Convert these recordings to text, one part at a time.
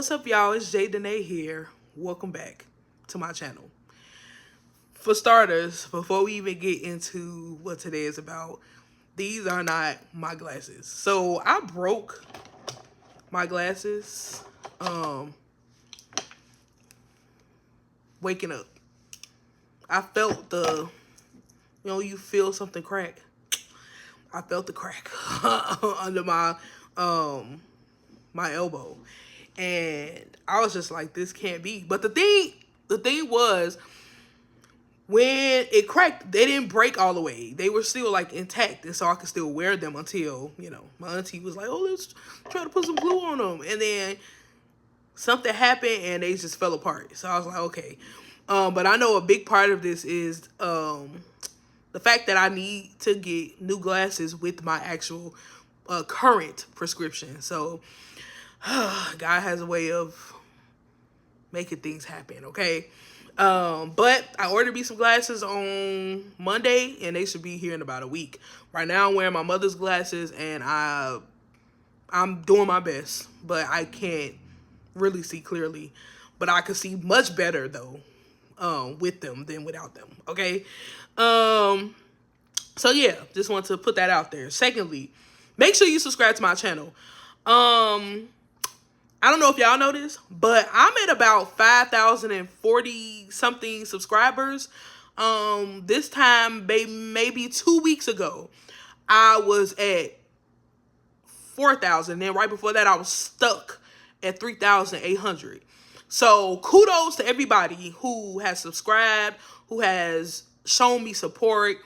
What's up, y'all? It's Jay Danae here. Welcome back to my channel. For starters, before we even get into what today is about, these are not my glasses. So I broke my glasses waking up. I felt you feel something crack. I felt the crack under my my elbow. And I was just like, this can't be. But the thing was, when it cracked, they didn't break all the way. They were still like intact, and so I could still wear them until, my auntie was like, oh, let's try to put some glue on them. And then something happened and they just fell apart. So I was like, okay. But I know a big part of this is the fact that I need to get new glasses with my actual current prescription. So God has a way of making things happen, okay? But I ordered me some glasses on Monday, and they should be here in about a week. Right now, I'm wearing my mother's glasses, and I'm doing my best, but I can't really see clearly. But I can see much better, though, with them than without them, okay? So, yeah, just want to put that out there. Secondly, make sure you subscribe to my channel. I don't know if y'all know this, but I'm at about 5,040 something subscribers. This time, maybe 2 weeks ago, I was at 4,000. Then right before that, I was stuck at 3,800. So kudos to everybody who has subscribed, who has shown me support.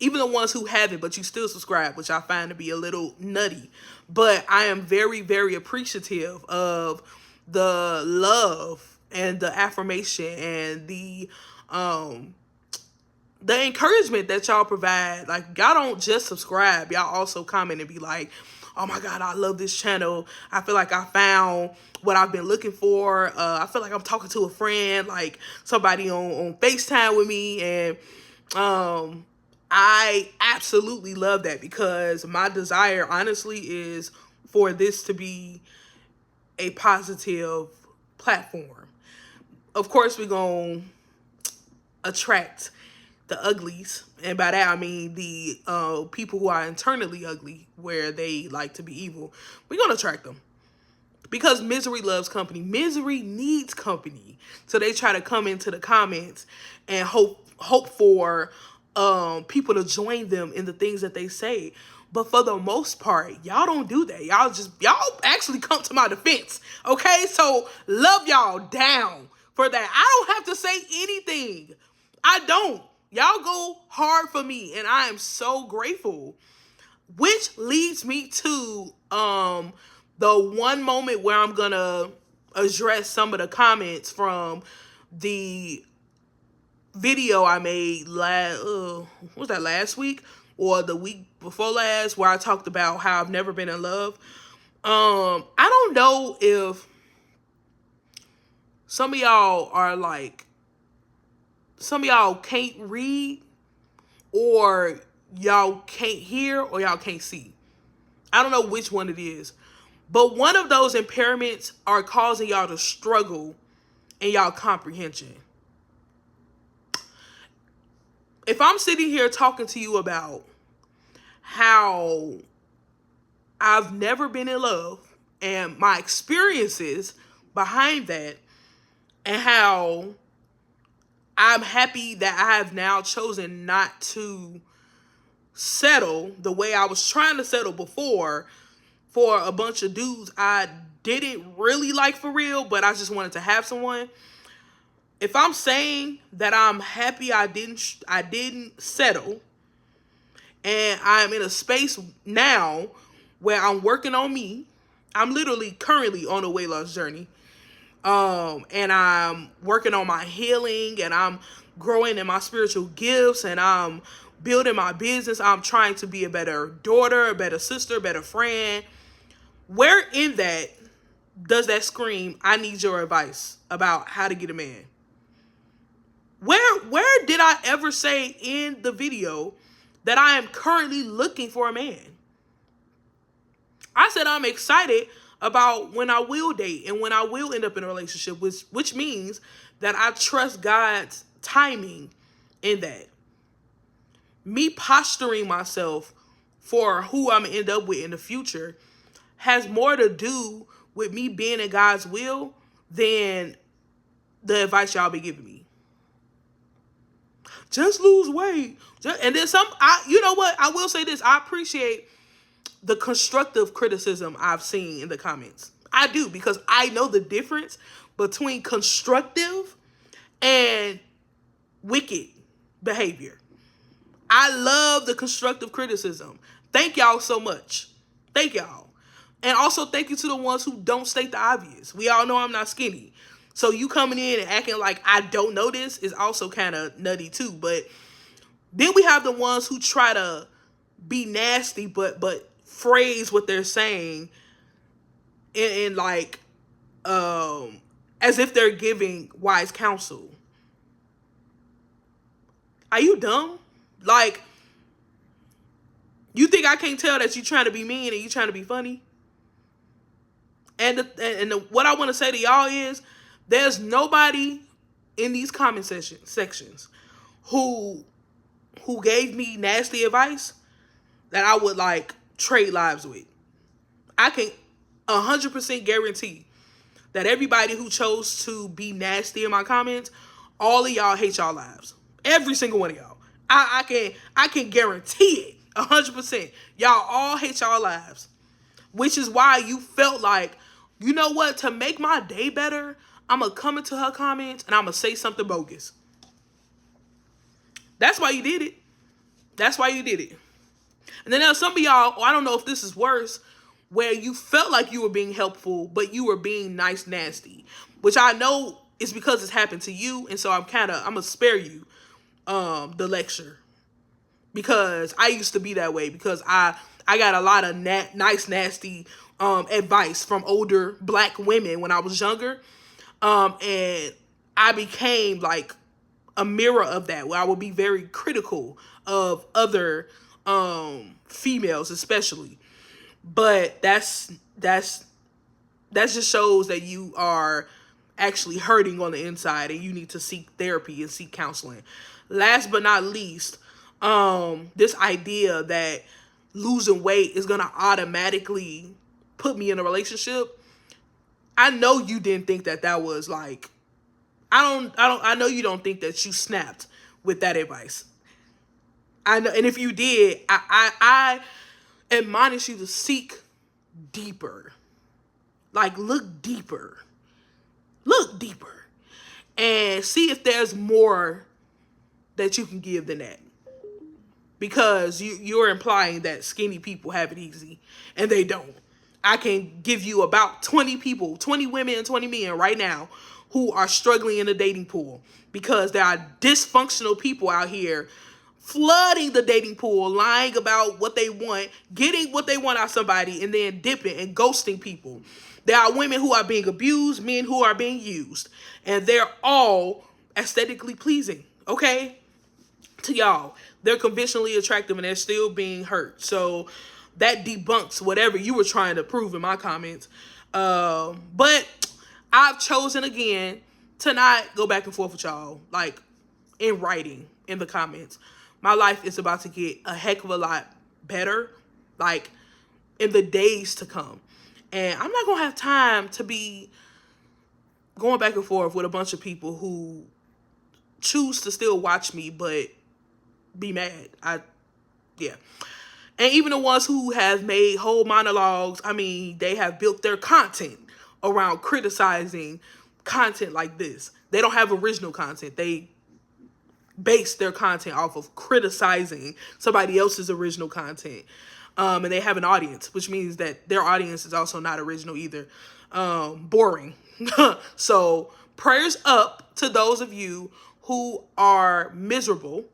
Even the ones who haven't, but you still subscribe, which I find to be a little nutty. But I am very, very appreciative of the love and the affirmation and the encouragement that y'all provide. Like, y'all don't just subscribe. Y'all also comment and be like, oh my God, I love this channel. I feel like I found what I've been looking for. I feel like I'm talking to a friend, like somebody on FaceTime with me. And I absolutely love that, because my desire, honestly, is for this to be a positive platform. Of course, we're going to attract the uglies. And by that, I mean the people who are internally ugly, where they like to be evil. We're going to attract them. Because misery loves company. Misery needs company. So they try to come into the comments and hope for people to join them in the things that they say. But for the most part, y'all don't do that. Y'all actually come to my defense. Okay? So love y'all down for that. I don't have to say anything. I don't. Y'all go hard for me, and I am so grateful. Which leads me to the one moment where I'm gonna address some of the comments from the video I made last week or the week before last, where I talked about how I've never been in love. I don't know if some of y'all can't read, or y'all can't hear, or y'all can't see. I don't know which one it is, but one of those impairments are causing y'all to struggle in y'all comprehension. If I'm sitting here talking to you about how I've never been in love and my experiences behind that, and how I'm happy that I have now chosen not to settle the way I was trying to settle before for a bunch of dudes I didn't really like for real, but I just wanted to have someone. If I'm saying that I'm happy I didn't settle, and I'm in a space now where I'm working on me, I'm literally currently on a weight loss journey. And I'm working on my healing, and I'm growing in my spiritual gifts, and I'm building my business. I'm trying to be a better daughter, a better sister, a better friend. Where in that does that scream, I need your advice about how to get a man? Where did I ever say in the video that I am currently looking for a man? I said I'm excited about when I will date and when I will end up in a relationship, which means that I trust God's timing in that. Me posturing myself for who I'm gonna end up with in the future has more to do with me being in God's will than the advice y'all be giving me. Just lose weight. And then some, you know what? I will say this. I appreciate the constructive criticism I've seen in the comments. I do, because I know the difference between constructive and wicked behavior. I love the constructive criticism. Thank y'all so much. Thank y'all. And also thank you to the ones who don't state the obvious. We all know I'm not skinny. So you coming in and acting like I don't know this is also kind of nutty too. But then we have the ones who try to be nasty but phrase what they're saying in like as if they're giving wise counsel. Are you dumb? Like, you think I can't tell that you're trying to be mean and you're trying to be funny? And what I want to say to y'all is, there's nobody in these comment sections who gave me nasty advice that I would like trade lives with. I can 100% guarantee that everybody who chose to be nasty in my comments, all of y'all hate y'all lives. Every single one of y'all. I can guarantee it 100%. Y'all all hate y'all lives. Which is why you felt like, you know what, to make my day better, I'm going to come into her comments and I'm going to say something bogus. That's why you did it. That's why you did it. And then there's some of y'all, I don't know if this is worse, where you felt like you were being helpful, but you were being nice nasty. Which I know is because it's happened to you, and so I'm going to spare you the lecture. Because I used to be that way, because I got a lot of nice nasty advice from older black women when I was younger. And I became like a mirror of that, where I would be very critical of other females especially. But that just shows that you are actually hurting on the inside and you need to seek therapy and seek counseling. Last but not least, this idea that losing weight is gonna automatically put me in a relationship. I know you didn't think that was like, I know you don't think that you snapped with that advice. I know, and if you did, I admonish you to seek deeper. Like, look deeper. Look deeper. And see if there's more that you can give than that. Because you're implying that skinny people have it easy. And they don't. I can give you about 20 people, 20 women and 20 men right now who are struggling in the dating pool. Because there are dysfunctional people out here flooding the dating pool, lying about what they want, getting what they want out of somebody, and then dipping and ghosting people. There are women who are being abused, men who are being used. And they're all aesthetically pleasing, okay? To y'all. They're conventionally attractive and they're still being hurt. So that debunks whatever you were trying to prove in my comments. But I've chosen again to not go back and forth with y'all, like in writing, in the comments. My life is about to get a heck of a lot better, like in the days to come. And I'm not going to have time to be going back and forth with a bunch of people who choose to still watch me, but be mad. Yeah. And even the ones who have made whole monologues, I mean, they have built their content around criticizing content like this. They don't have original content. They base their content off of criticizing somebody else's original content. And they have an audience, which means that their audience is also not original either. Boring. So prayers up to those of you who are miserable.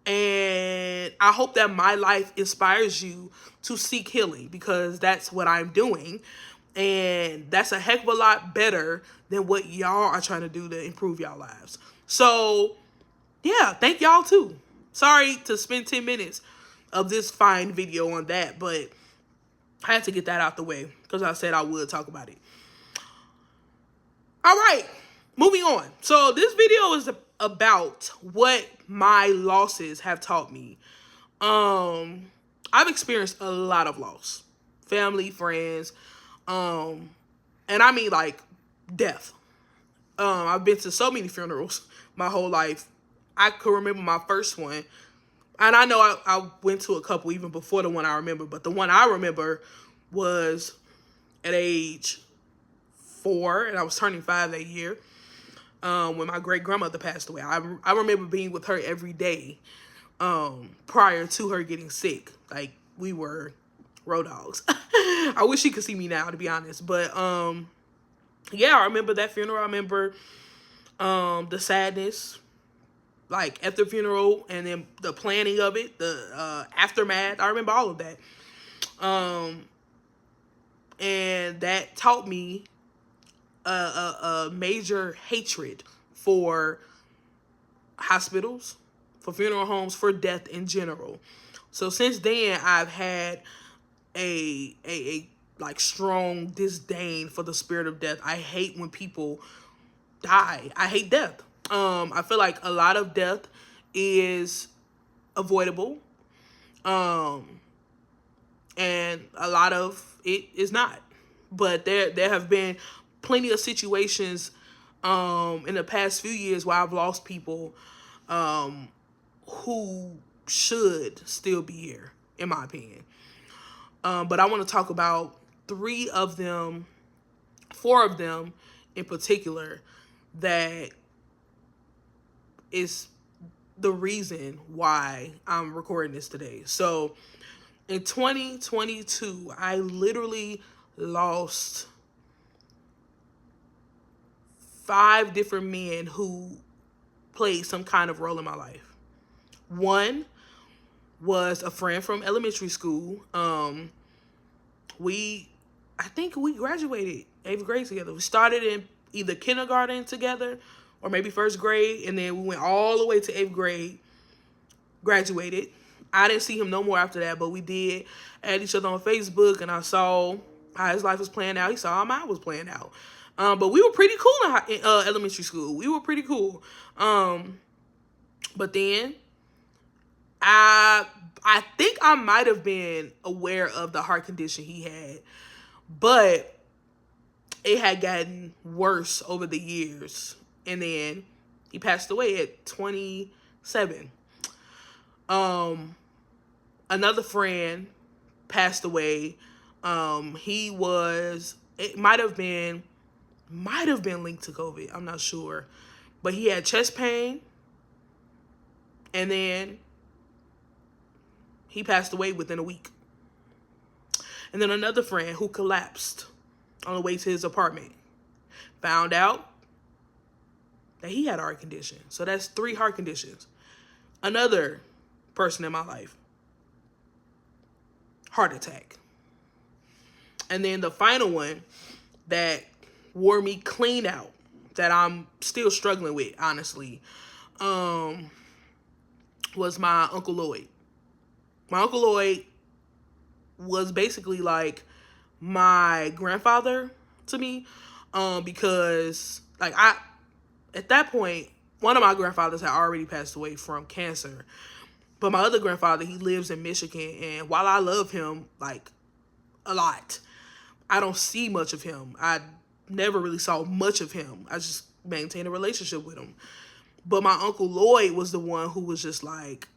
And I hope that my life inspires you to seek healing, because that's what I'm doing. And that's a heck of a lot better than what y'all are trying to do to improve y'all lives. So, yeah, thank y'all too. Sorry to spend 10 minutes of this fine video on that, but I had to get that out the way because I said I would talk about it. All right, moving on. So this video is about what my losses have taught me. I've experienced a lot of loss, family, friends, and I mean like death. I've been to so many funerals my whole life. I could remember my first one, and I know I went to a couple even before the one I remember, but the one I remember was at age 4, and I was turning 5 that year. When my great grandmother passed away, I remember being with her every day. Prior to her getting sick, like we were road dogs. I wish she could see me now, to be honest. But yeah, I remember that funeral. I remember the sadness, like at the funeral, and then the planning of it, the aftermath. I remember all of that. And that taught me a major hatred for hospitals, for funeral homes, for death in general. So since then, I've had a like strong disdain for the spirit of death. I hate when people die. I hate death. I feel like a lot of death is avoidable, and a lot of it is not. But there have been plenty of situations in the past few years where I've lost people who should still be here, in my opinion. But I want to talk about 3 of them, 4 of them in particular, that is the reason why I'm recording this today. So in 2022, I literally lost 5 different men who played some kind of role in my life. One was a friend from elementary school. I think we graduated 8th grade together. We started in either kindergarten together or maybe 1st grade, and then we went all the way to 8th grade, graduated. I didn't see him no more after that, but we did add each other on Facebook, and I saw how his life was playing out. He saw how mine was playing out. But we were pretty cool in elementary school. We were pretty cool. But then I think I might have been aware of the heart condition he had, but it had gotten worse over the years. And then he passed away at 27. Another friend passed away. It might have been linked to COVID. I'm not sure. But he had chest pain, and then he passed away within a week. And then another friend who collapsed on the way to his apartment, found out that he had a heart condition. So that's 3 heart conditions. Another person in my life, heart attack. And then the final one that wore me clean out, that I'm still struggling with, honestly, was my Uncle Lloyd. My Uncle Lloyd was basically like my grandfather to me, because like at that point, one of my grandfathers had already passed away from cancer. But my other grandfather, he lives in Michigan, and while I love him like a lot, I don't see much of him. I never really saw much of him. I just maintained a relationship with him. But my Uncle Lloyd was the one who was just like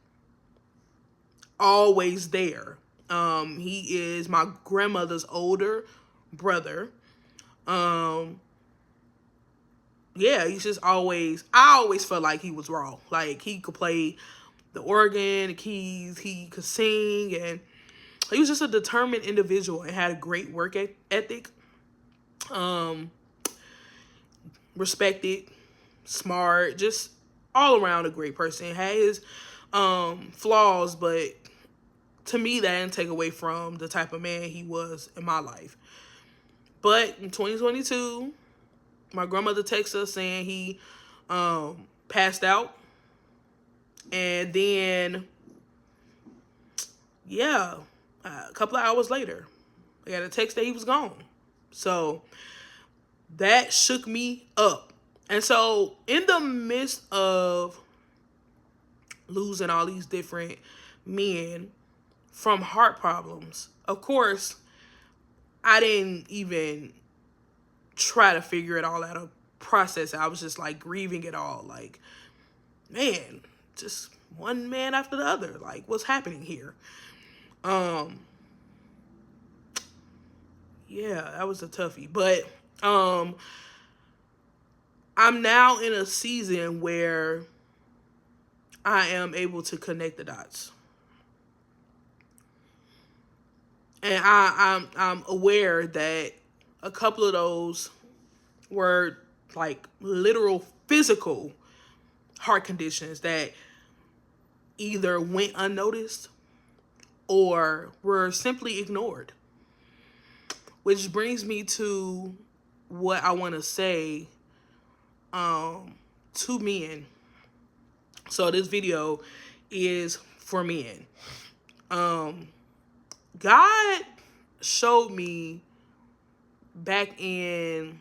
always there. He is my grandmother's older brother. Yeah, he's just always, I always felt like he was raw. Like he could play the organ, the keys, he could sing, and he was just a determined individual and had a great work ethic. Respected, smart, just all around a great person. Had his flaws, but to me that didn't take away from the type of man he was in my life. But in 2022, my grandmother texted us saying he passed out. And then, yeah, a couple of hours later, I got a text that he was gone. So that shook me up. And so in the midst of losing all these different men from heart problems, of course, I didn't even try to figure it all out or process it. I was just like grieving it all. Like, man, just one man after the other. Like, what's happening here? Yeah, that was a toughie. But I'm now in a season where I am able to connect the dots. And I'm aware that a couple of those were like literal physical heart conditions that either went unnoticed or were simply ignored. Which brings me to what I want to say to men. So this video is for men. God showed me back in,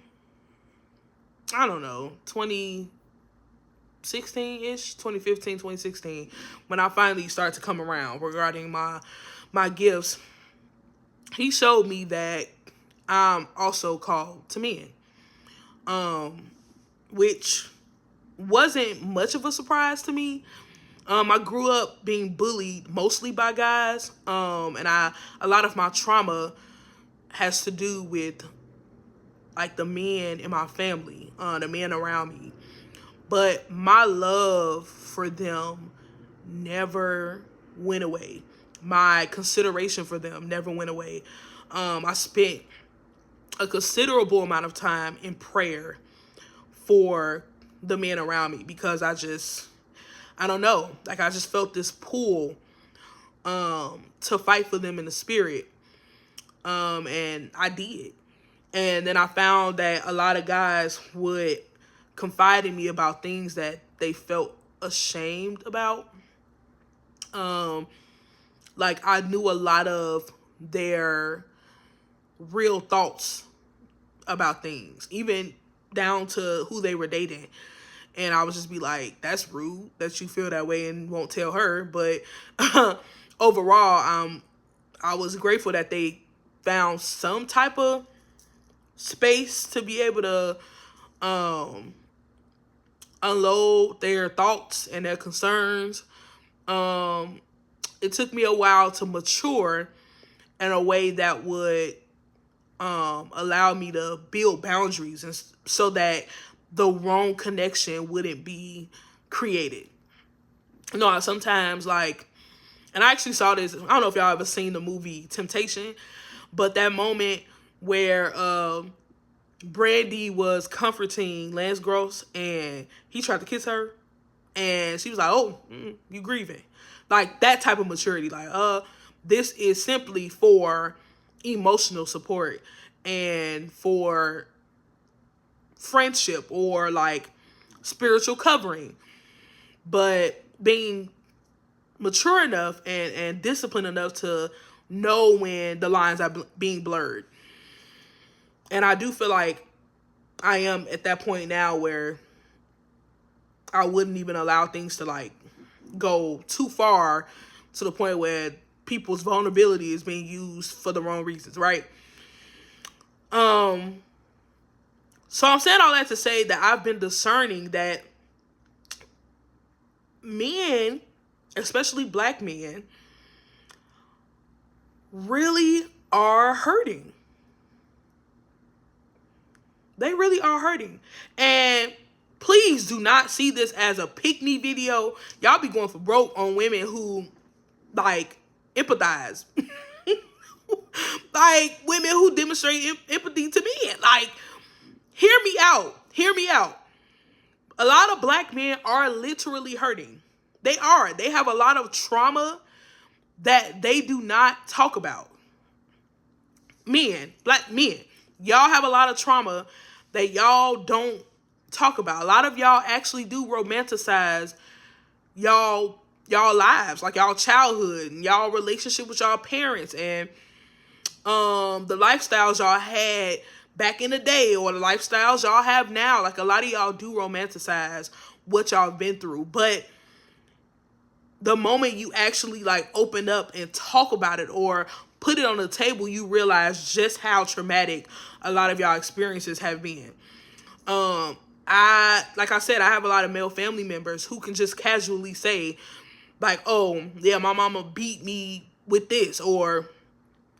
I don't know, 2016-ish, 2015, 2016, when I finally started to come around regarding my gifts. He showed me that I'm also called to men, which wasn't much of a surprise to me. I grew up being bullied mostly by guys, and a lot of my trauma has to do with like the men in my family, the men around me. But my love for them never went away. My consideration for them never went away. I spent a considerable amount of time in prayer for the men around me because I don't know, like I just felt this pull to fight for them in the spirit. And I did. And then I found that a lot of guys would confide in me about things that they felt ashamed about. Like I knew a lot of their real thoughts about things, even down to who they were dating. And I would just be like, that's rude that you feel that way and won't tell her. But overall, I was grateful that they found some type of space to be able to unload their thoughts and their concerns. It took me a while to mature in a way that would allow me to build boundaries, and so that the wrong connection wouldn't be created. You know, sometimes like, and I actually saw this, I don't know if y'all ever seen the movie Temptation, but that moment where Brandy was comforting Lance Gross and he tried to kiss her and she was like, oh, you grieving. Like that type of maturity. Like, this is simply for emotional support and for friendship or like spiritual covering. But being mature enough and disciplined enough to know when the lines are being blurred. And I do feel like I am at that point now where I wouldn't even allow things to like go too far to the point where people's vulnerability is being used for the wrong reasons, right? So I'm saying all that to say that I've been discerning that men, especially black men, really are hurting. They really are hurting. And please do not see this as a pick-me video. Y'all be going for broke on women who, like, empathize. Like, women who demonstrate empathy to men. Like, hear me out. Hear me out. A lot of black men are literally hurting. They are. They have a lot of trauma that they do not talk about. Men, black men, y'all have a lot of trauma that y'all don't talk about. A lot of y'all actually do romanticize y'all lives, like y'all childhood and y'all relationship with y'all parents. And the lifestyles y'all had back in the day or the lifestyles y'all have now. Like a lot of y'all do romanticize what y'all been through, but the moment you actually like open up and talk about it or put it on the table, you realize just how traumatic a lot of y'all experiences have been. I like I said, I have a lot of male family members who can just casually say, like, "Oh, yeah, my mama beat me with this," or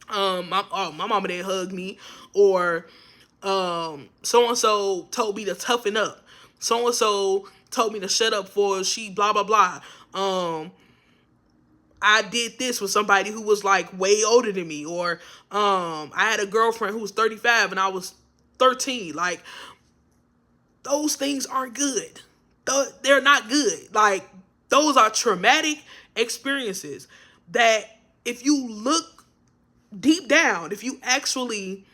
my mama didn't hug me," or so and so told me to toughen up. So and so told me to shut up for she blah blah blah. I did this with somebody who was like way older than me, or I had a girlfriend who was 35 and I was 13. Like those things aren't good. They're not good. Like those are traumatic experiences that if you look deep down, if you actually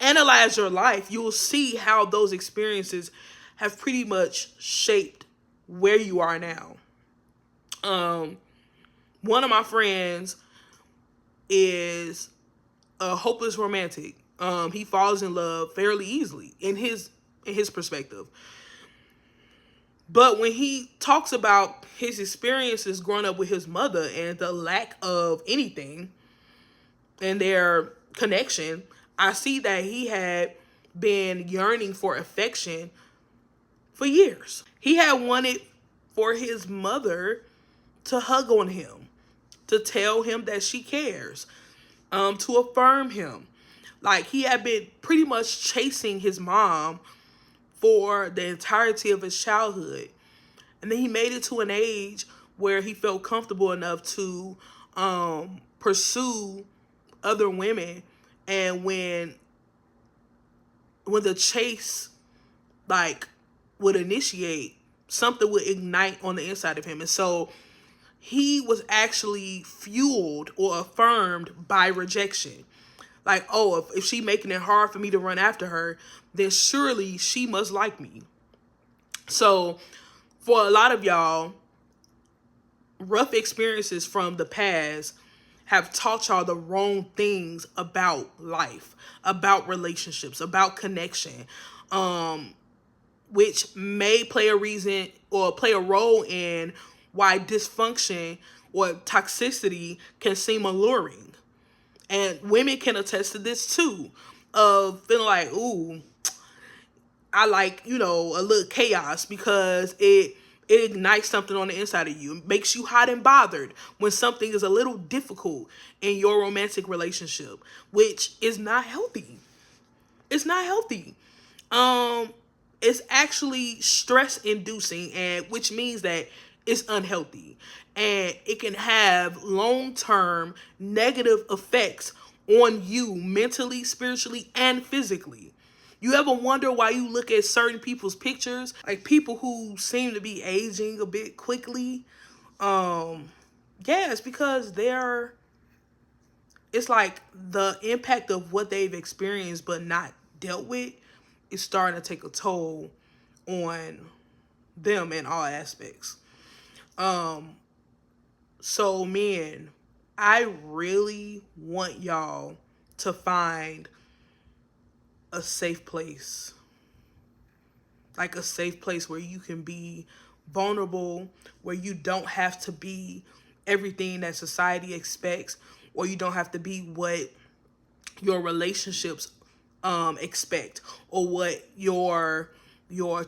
analyze your life, you will see how those experiences have pretty much shaped where you are now. One of my friends is a hopeless romantic. He falls in love fairly easily in his perspective. But when he talks about his experiences growing up with his mother and the lack of anything in their connection, I see that he had been yearning for affection for years. He had wanted for his mother to hug on him, to tell him that she cares, to affirm him. Like he had been pretty much chasing his mom for the entirety of his childhood. And then he made it to an age where he felt comfortable enough to pursue other women. And when the chase like would initiate, something would ignite on the inside of him. And so he was actually fueled or affirmed by rejection. Like, oh, if she making it hard for me to run after her, then surely she must like me. So for a lot of y'all, rough experiences from the past have taught y'all the wrong things about life, about relationships, about connection, which may play a reason or play a role in why dysfunction or toxicity can seem alluring. And women can attest to this too, of feeling like, ooh, I like, a little chaos because it ignites something on the inside of you. It makes you hot and bothered when something is a little difficult in your romantic relationship, which is not healthy. It's not healthy. It's actually stress inducing, and which means that it's unhealthy. And it can have long-term negative effects on you mentally, spiritually, and physically. You ever wonder why you look at certain people's pictures, like people who seem to be aging a bit quickly? Yeah, it's because it's like the impact of what they've experienced but not dealt with is starting to take a toll on them in all aspects. So men, I really want y'all to find a safe place. Like a safe place where you can be vulnerable, where you don't have to be everything that society expects, or you don't have to be what your relationships expect, or what your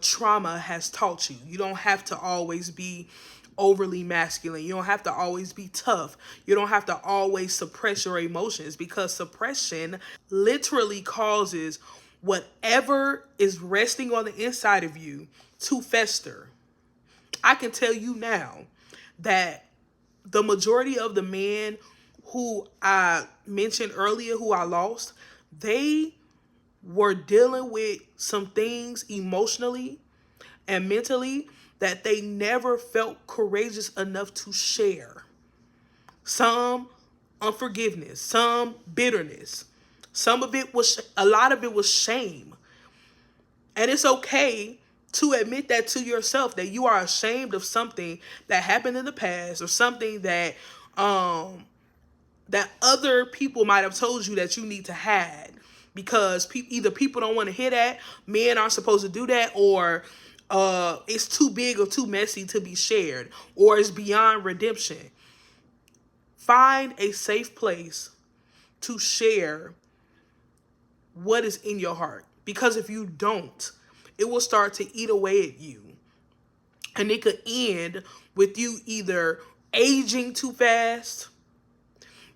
trauma has taught you. You don't have to always be overly masculine. You don't have to always be tough. You don't have to always suppress your emotions, because suppression literally causes whatever is resting on the inside of you to fester. I can tell you now that the majority of the men who I mentioned earlier who I lost, they were dealing with some things emotionally and mentally that they never felt courageous enough to share. Some unforgiveness, some bitterness. A lot of it was shame. And it's okay to admit that to yourself, that you are ashamed of something that happened in the past, or something that that other people might have told you that you need to have, because either people don't want to hear that, men aren't supposed to do that, or it's too big or too messy to be shared, or it's beyond redemption. Find a safe place to share what is in your heart, because if you don't, it will start to eat away at you, and it could end with you either aging too fast,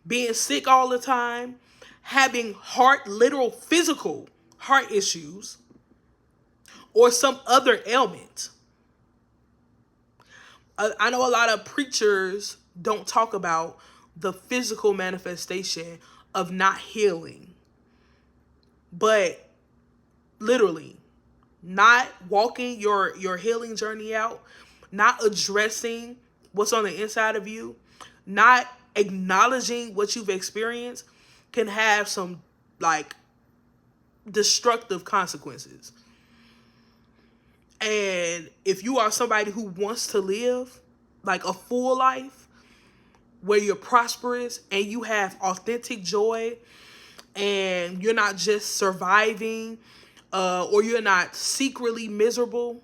being sick all the time, having literal physical heart issues, or some other ailment. I know a lot of preachers don't talk about the physical manifestation of not healing, but literally not walking your healing journey out, not addressing what's on the inside of you, not acknowledging what you've experienced, can have some like destructive consequences. And if you are somebody who wants to live like a full life where you're prosperous and you have authentic joy, and you're not just surviving, or you're not secretly miserable,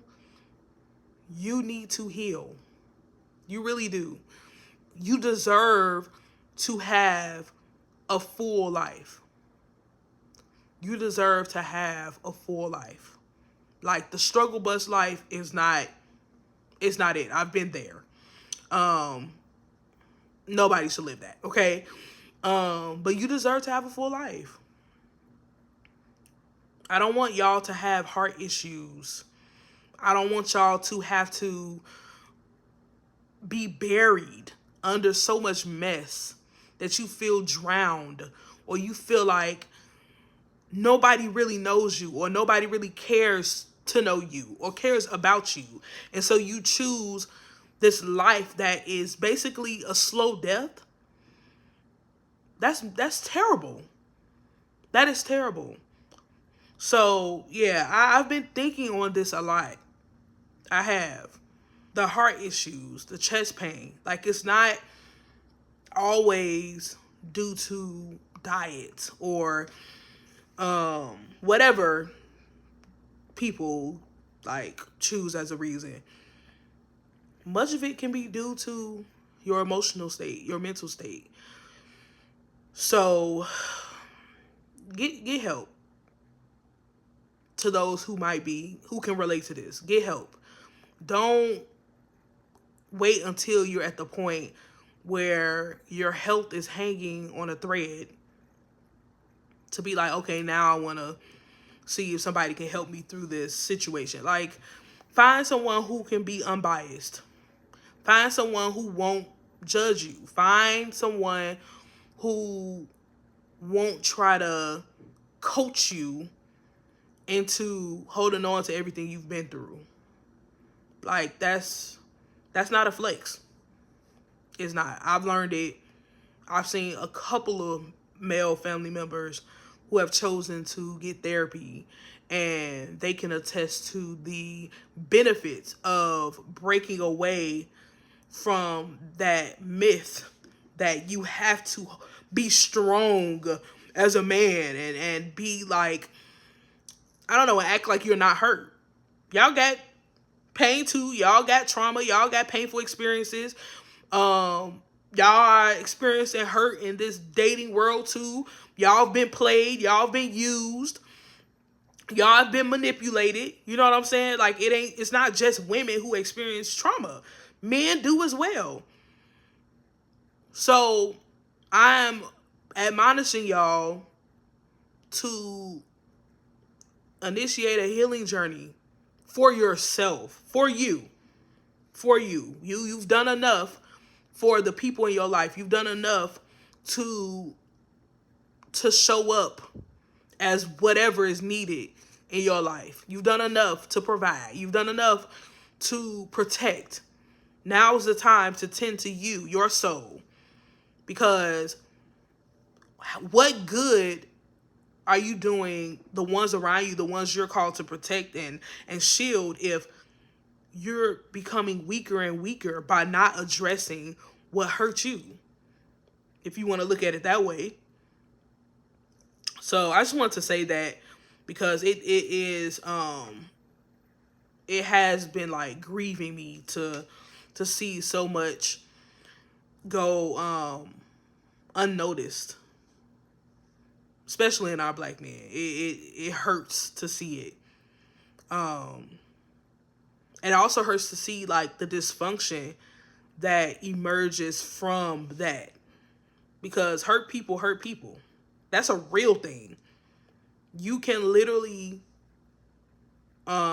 you need to heal. You really do. You deserve to have a full life. You deserve to have a full life. Like, the struggle bus life is not, it's not it. I've been there. Nobody should live that, okay? But you deserve to have a full life. I don't want y'all to have heart issues. I don't want y'all to have to be buried under so much mess that you feel drowned, or you feel like nobody really knows you, or nobody really cares to know you or cares about you. And so you choose this life that is basically a slow death. That's terrible. That is terrible. So yeah, I've been thinking on this a lot. I have. The heart issues, the chest pain. Like, it's not always due to diet or whatever people like choose as a reason. Much of it can be due to your emotional state, your mental state. So get help. To those who can relate to this, get help. Don't wait until you're at the point where your health is hanging on a thread to be like, okay, now I want to see if somebody can help me through this situation. Like, find someone who can be unbiased. Find someone who won't judge you. Find someone who won't try to coach you into holding on to everything you've been through. Like, that's not a flex. It's not. I've learned it. I've seen a couple of male family members who have chosen to get therapy, and they can attest to the benefits of breaking away from that myth that you have to be strong as a man and be like, I don't know, act like you're not hurt. Y'all got pain too. Y'all got trauma. Y'all got painful experiences. Y'all are experiencing hurt in this dating world too. Y'all have been played. Y'all have been used. Y'all have been manipulated. You know what I'm saying? Like, it's not just women who experience trauma. Men do as well. So I'm admonishing y'all to initiate a healing journey for yourself, for you. You've done enough for the people in your life. You've done enough to show up as whatever is needed in your life. You've done enough to provide. You've done enough to protect. Now is the time to tend to you, your soul. Because what good are you doing the ones around you, the ones you're called to protect and shield, if you're becoming weaker and weaker by not addressing what hurt you? if you want to look at it that way. So I just want to say that because it has been like grieving me to see so much go unnoticed, especially in our black men. It hurts to see it. Um, and it also hurts to see like the dysfunction that emerges from that, because hurt people hurt people. That's a real thing. You can literally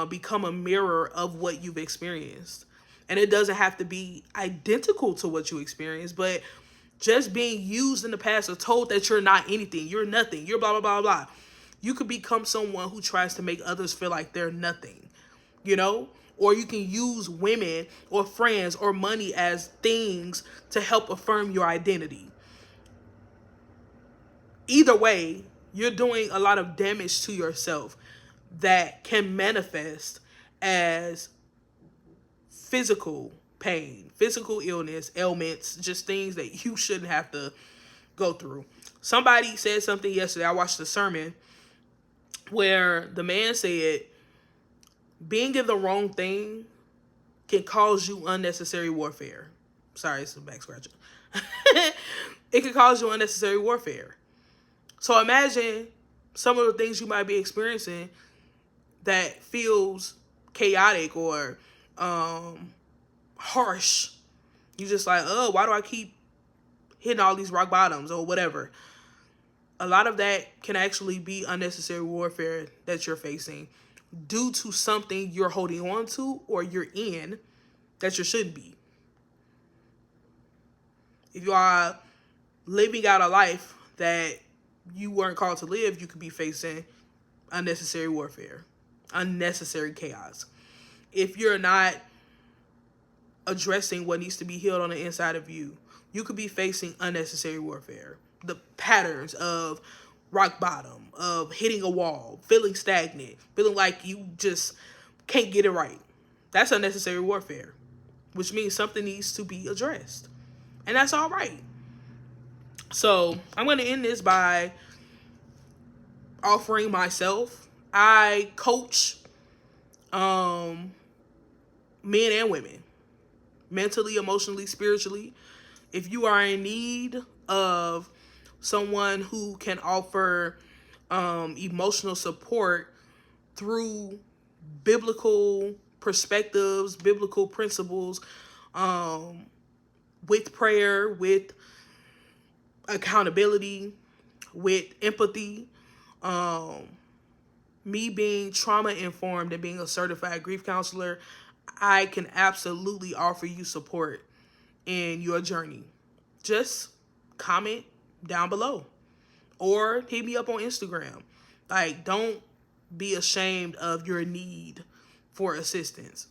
become a mirror of what you've experienced. And it doesn't have to be identical to what you experienced, but just being used in the past or told that you're not anything, you're nothing, you're blah, blah, blah, blah. You could become someone who tries to make others feel like they're nothing, you know? Or you can use women or friends or money as things to help affirm your identity. Either way, you're doing a lot of damage to yourself that can manifest as physical pain, physical illness, ailments, just things that you shouldn't have to go through. Somebody said something yesterday. I watched a sermon where the man said, being in the wrong thing can cause you unnecessary warfare. Sorry, it's a back scratcher. It can cause you unnecessary warfare. So imagine some of the things you might be experiencing that feels chaotic or harsh. You just like, oh, why do I keep hitting all these rock bottoms or whatever? A lot of that can actually be unnecessary warfare that you're facing due to something you're holding on to or you're in that you shouldn't be. If you are living out a life that you weren't called to live, you could be facing unnecessary warfare, unnecessary chaos. If you're not addressing what needs to be healed on the inside of you, you could be facing unnecessary warfare. The patterns of rock bottom, of hitting a wall, feeling stagnant, feeling like you just can't get it right. That's unnecessary warfare, which means something needs to be addressed. And that's all right. So I'm going to end this by offering myself. I coach men and women, mentally, emotionally, spiritually. If you are in need of someone who can offer emotional support through biblical perspectives, biblical principles, with prayer, with accountability, with empathy, me being trauma informed and being a certified grief counselor, I can absolutely offer you support in your journey. Just comment down below or hit me up on Instagram. Like, don't be ashamed of your need for assistance.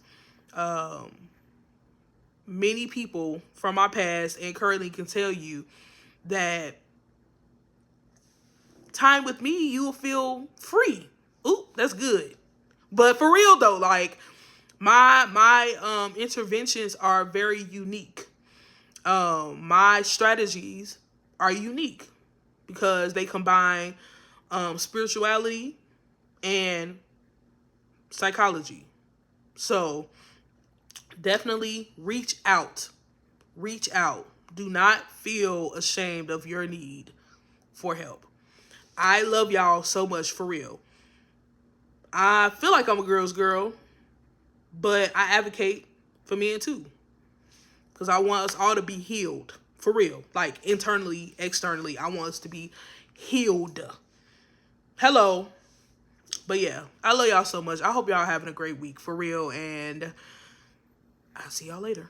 Many people from my past and currently can tell you that time with me, you will feel free. Ooh, that's good. But for real though, like my interventions are very unique. My strategies are unique because they combine spirituality and psychology. So definitely reach out. Reach out. Do not feel ashamed of your need for help. I love y'all so much, for real. I feel like I'm a girl's girl, but I advocate for men too. Because I want us all to be healed. For real. Like internally, externally. I want us to be healed. Hello. But yeah, I love y'all so much. I hope y'all having a great week, for real. And I'll see y'all later.